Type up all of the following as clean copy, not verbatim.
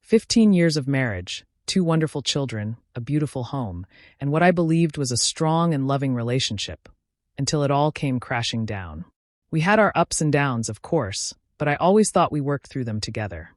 15 years of marriage, 2 wonderful children, a beautiful home, and what I believed was a strong and loving relationship, until it all came crashing down. We had our ups and downs, of course, but I always thought we worked through them together.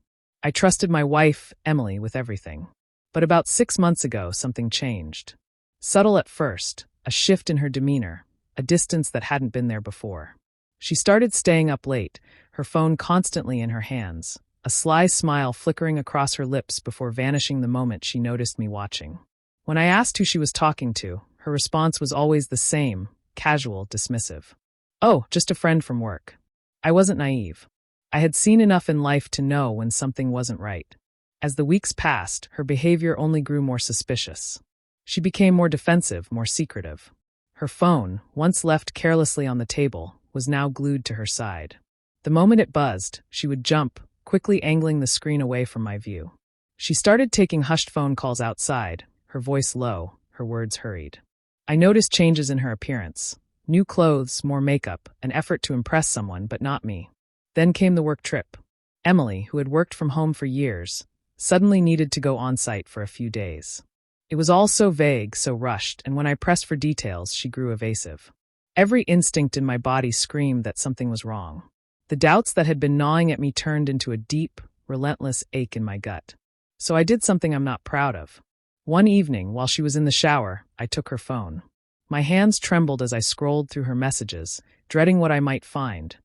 I trusted my wife, Emily, with everything. But about 6 months ago, something changed. Subtle at first, a shift in her demeanor, a distance that hadn't been there before. She started staying up late, her phone constantly in her hands, a sly smile flickering across her lips before vanishing the moment she noticed me watching. When I asked who she was talking to, her response was always the same, casual, dismissive. Oh, just a friend from work. I wasn't naive. I had seen enough in life to know when something wasn't right. As the weeks passed, her behavior only grew more suspicious. She became more defensive, more secretive. Her phone, once left carelessly on the table, was now glued to her side. The moment it buzzed, she would jump, quickly angling the screen away from my view. She started taking hushed phone calls outside, her voice low, her words hurried. I noticed changes in her appearance. New clothes, more makeup, an effort to impress someone, but not me. Then came the work trip. Emily, who had worked from home for years, suddenly needed to go on-site for a few days. It was all so vague, so rushed, and when I pressed for details, she grew evasive. Every instinct in my body screamed that something was wrong. The doubts that had been gnawing at me turned into a deep, relentless ache in my gut. So I did something I'm not proud of. One evening, while she was in the shower, I took her phone. My hands trembled as I scrolled through her messages, dreading what I might find.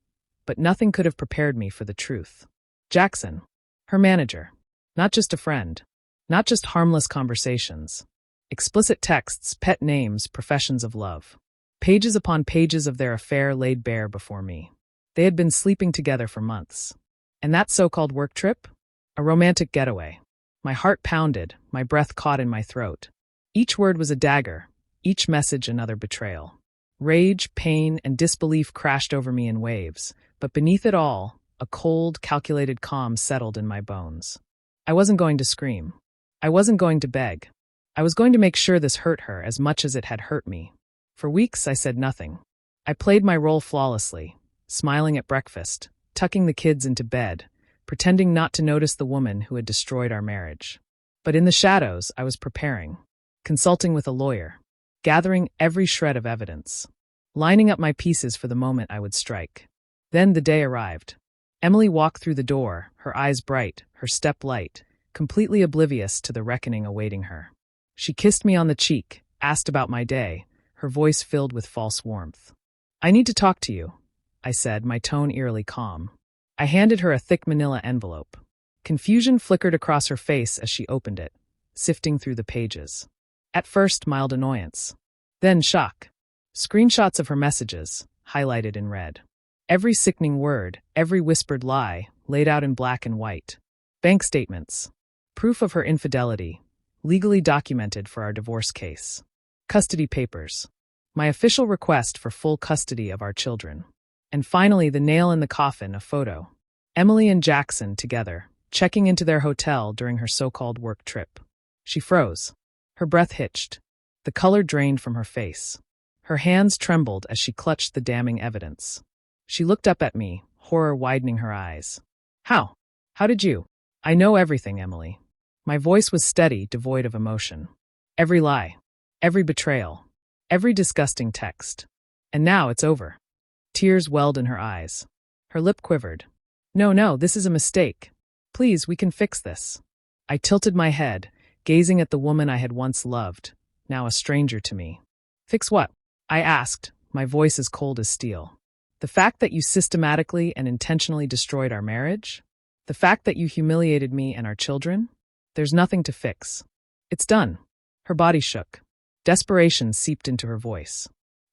But nothing could have prepared me for the truth. Jackson, her manager. Not just a friend. Not just harmless conversations. Explicit texts, pet names, professions of love. Pages upon pages of their affair laid bare before me. They had been sleeping together for months. And that so-called work trip? A romantic getaway. My heart pounded, my breath caught in my throat. Each word was a dagger, each message another betrayal. Rage, pain, and disbelief crashed over me in waves, but beneath it all, a cold, calculated calm settled in my bones. I wasn't going to scream. I wasn't going to beg. I was going to make sure this hurt her as much as it had hurt me. For weeks, I said nothing. I played my role flawlessly, smiling at breakfast, tucking the kids into bed, pretending not to notice the woman who had destroyed our marriage. But in the shadows, I was preparing, consulting with a lawyer, gathering every shred of evidence, lining up my pieces for the moment I would strike. Then the day arrived. Emily walked through the door, her eyes bright, her step light, completely oblivious to the reckoning awaiting her. She kissed me on the cheek, asked about my day, her voice filled with false warmth. I need to talk to you, I said, my tone eerily calm. I handed her a thick manila envelope. Confusion flickered across her face as she opened it, sifting through the pages. At first, mild annoyance. Then shock. Screenshots of her messages, highlighted in red. Every sickening word, every whispered lie, laid out in black and white. Bank statements. Proof of her infidelity, legally documented for our divorce case. Custody papers. My official request for full custody of our children. And finally, the nail in the coffin, a photo. Emily and Jackson together, checking into their hotel during her so-called work trip. She froze. Her breath hitched. The color drained from her face. Her hands trembled as she clutched the damning evidence. She looked up at me, horror widening her eyes. How? How did you? I know everything, Emily. My voice was steady, devoid of emotion. Every lie. Every betrayal. Every disgusting text. And now it's over. Tears welled in her eyes. Her lip quivered. No, this is a mistake. Please, we can fix this. I tilted my head, gazing at the woman I had once loved, now a stranger to me. Fix what? I asked, my voice as cold as steel. The fact that you systematically and intentionally destroyed our marriage? The fact that you humiliated me and our children? There's nothing to fix. It's done. Her body shook. Desperation seeped into her voice.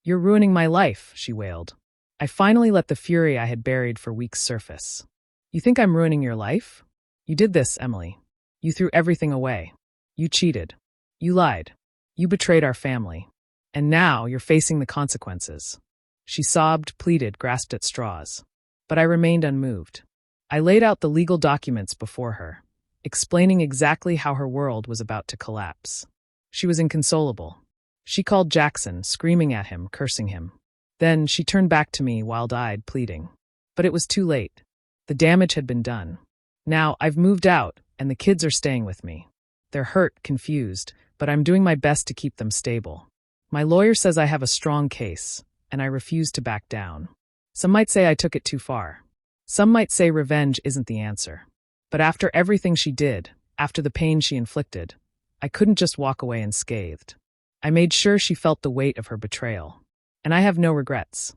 You're ruining my life, she wailed. I finally let the fury I had buried for weeks surface. You think I'm ruining your life? You did this, Emily. You threw everything away. You cheated. You lied. You betrayed our family. And now you're facing the consequences. She sobbed, pleaded, grasped at straws. But I remained unmoved. I laid out the legal documents before her, explaining exactly how her world was about to collapse. She was inconsolable. She called Jackson, screaming at him, cursing him. Then she turned back to me, wild-eyed, pleading. But it was too late. The damage had been done. Now I've moved out, and the kids are staying with me. They're hurt, confused, but I'm doing my best to keep them stable. My lawyer says I have a strong case, and I refuse to back down. Some might say I took it too far. Some might say revenge isn't the answer. But after everything she did, after the pain she inflicted, I couldn't just walk away unscathed. I made sure she felt the weight of her betrayal. And I have no regrets.